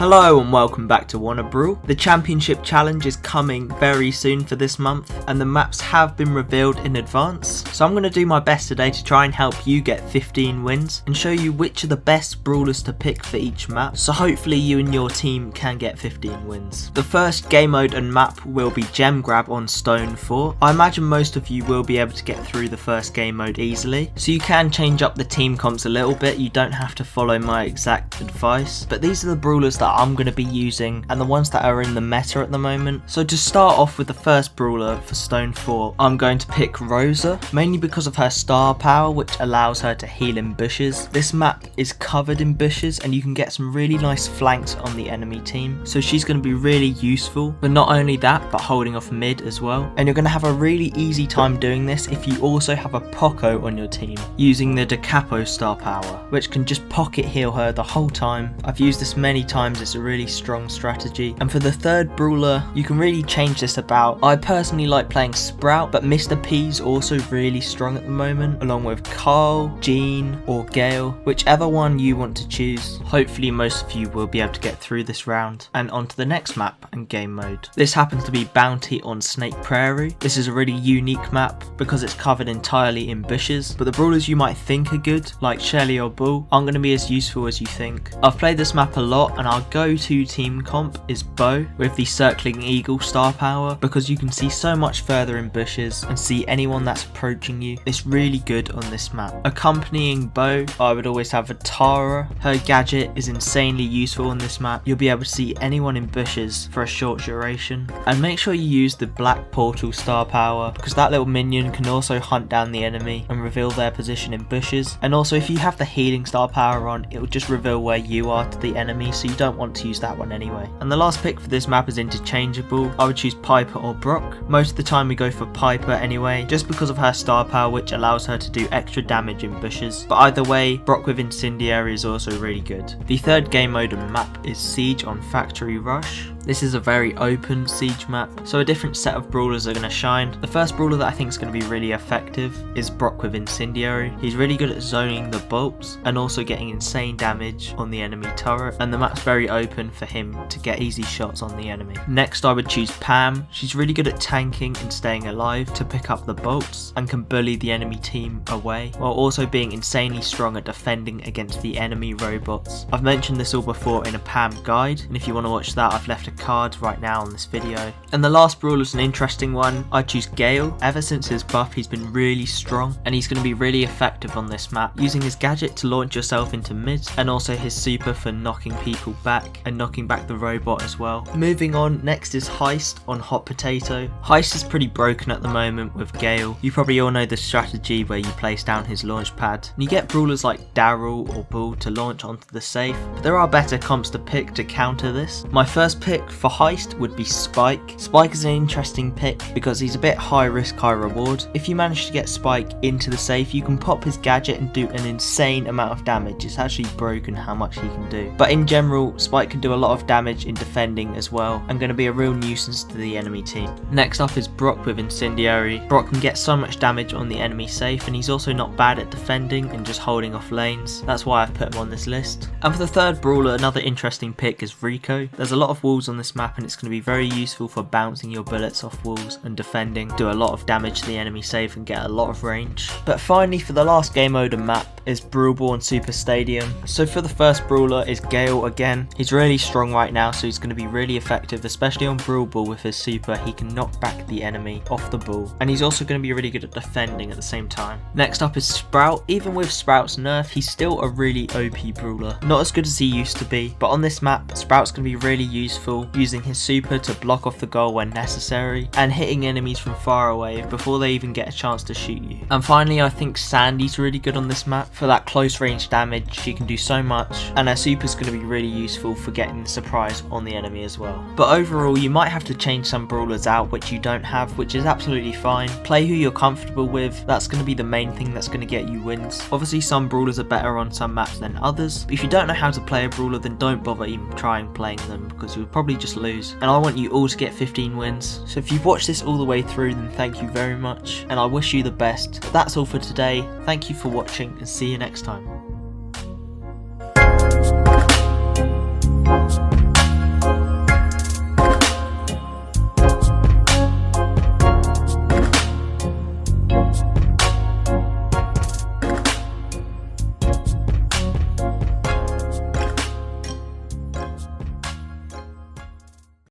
Hello and welcome back to Wanna Brawl. The Championship Challenge is coming very soon for this month and the maps have been revealed in advance. So I'm going to do my best today to try and help you get 15 wins and show you which are the best brawlers to pick for each map. So hopefully you and your team can get 15 wins. The first game mode and map will be Gem Grab on Stone 4. I imagine most of you will be able to get through the first game mode easily. So you can change up the team comps a little bit. You don't have to follow my exact advice. But these are the brawlers that I'm going to be using and the ones that are in the meta at the moment. So to start off with the first brawler for Stone 4, I'm going to pick Rosa, mainly because of her star power which allows her to heal in bushes. This map is covered in bushes and you can get some really nice flanks on the enemy team, so she's going to be really useful. But not only that, but holding off mid as well. And you're going to have a really easy time doing this if you also have a Poco on your team, using the Da Capo star power, which can just pocket heal her the whole time. I've used this many times, it's a really strong strategy. And for the third brawler, you can really change this about. I personally like playing Sprout, but Mr. P's also really strong at the moment, along with Carl, Jean or Gale, whichever one you want to choose. Hopefully most of you will be able to get through this round and on to the next map and game mode. This happens to be Bounty on Snake Prairie. This is a really unique map because it's covered entirely in bushes, but the brawlers you might think are good, like Shelly or Bull, aren't going to be as useful as you think. I've played this map a lot and our go-to team comp is Bo with the Circling Eagle star power, because you can see so much further in bushes and see anyone that's approaching you. It's really good on this map. Accompanying Bo, I would always have a Tara. Her gadget is insanely useful on this map. You'll be able to see anyone in bushes for a short duration. And make sure you use the Black Portal star power, because that little minion can also hunt down the enemy and reveal their position in bushes. And also if you have the healing star power on, it will just reveal where you are to the enemy, so you don't want to use that one anyway. And the last pick for this map is interchangeable. I would choose Piper or Brock. Most of the time we go for Piper anyway, just because of her star power which allows her to do extra damage in bushes. But either way, Brock with Incendiary is also really good. The third game mode and map is Siege on Factory Rush. This is a very open siege map, so a different set of brawlers are going to shine. The first brawler that I think is going to be really effective is Brock with Incendiary. He's really good at zoning the bolts and also getting insane damage on the enemy turret, and the map's very open for him to get easy shots on the enemy. Next I would choose Pam. She's really good at tanking and staying alive to pick up the bolts and can bully the enemy team away, while also being insanely strong at defending against the enemy robots. I've mentioned this all before in a Pam guide, and if you want to watch that, I've left a card right now on this video. And the last brawler is an interesting one. I choose Gale. Ever since his buff he's been really strong and he's going to be really effective on this map, using his gadget to launch yourself into mid and also his super for knocking people back and knocking back the robot as well. Moving on, next is Heist on Hot Potato. Heist is pretty broken at the moment with Gale. You probably all know the strategy where you place down his launch pad and you get brawlers like Daryl or Bull to launch onto the safe, but there are better comps to pick to counter this. My first pick for Heist would be Spike. Spike is an interesting pick because he's a bit high risk, high reward. If you manage to get Spike into the safe, you can pop his gadget and do an insane amount of damage. It's actually broken how much he can do. But in general, Spike can do a lot of damage in defending as well and going to be a real nuisance to the enemy team. Next up is Brock with Incendiary. Brock can get so much damage on the enemy safe and he's also not bad at defending and just holding off lanes. That's why I've put him on this list. And for the third brawler, another interesting pick is Rico. There's a lot of walls on this map and it's going to be very useful for bouncing your bullets off walls and defending, do a lot of damage to the enemy safe and get a lot of range. But finally for the last game mode and map is Brewball on Super Stadium. So for the first brawler is Gale again. He's really strong right now, so he's going to be really effective, especially on Brewball with his super. He can knock back the enemy off the ball and he's also going to be really good at defending at the same time. Next up is Sprout. Even with Sprout's nerf, he's still a really OP brawler. Not as good as he used to be, but on this map Sprout's going to be really useful, using his super to block off the goal when necessary and hitting enemies from far away before they even get a chance to shoot you. And finally I think Sandy's really good on this map. For that close range damage she can do so much, and her super's going to be really useful for getting the surprise on the enemy as well. But overall you might have to change some brawlers out which you don't have, which is absolutely fine. Play who you're comfortable with. That's going to be the main thing that's going to get you wins. Obviously some brawlers are better on some maps than others, but if you don't know how to play a brawler then don't bother even trying playing them because you'll probably just lose. And I want you all to get 15 wins. So if you've watched this all the way through then thank you very much and I wish you the best. But that's all for today. Thank you for watching and see you next time.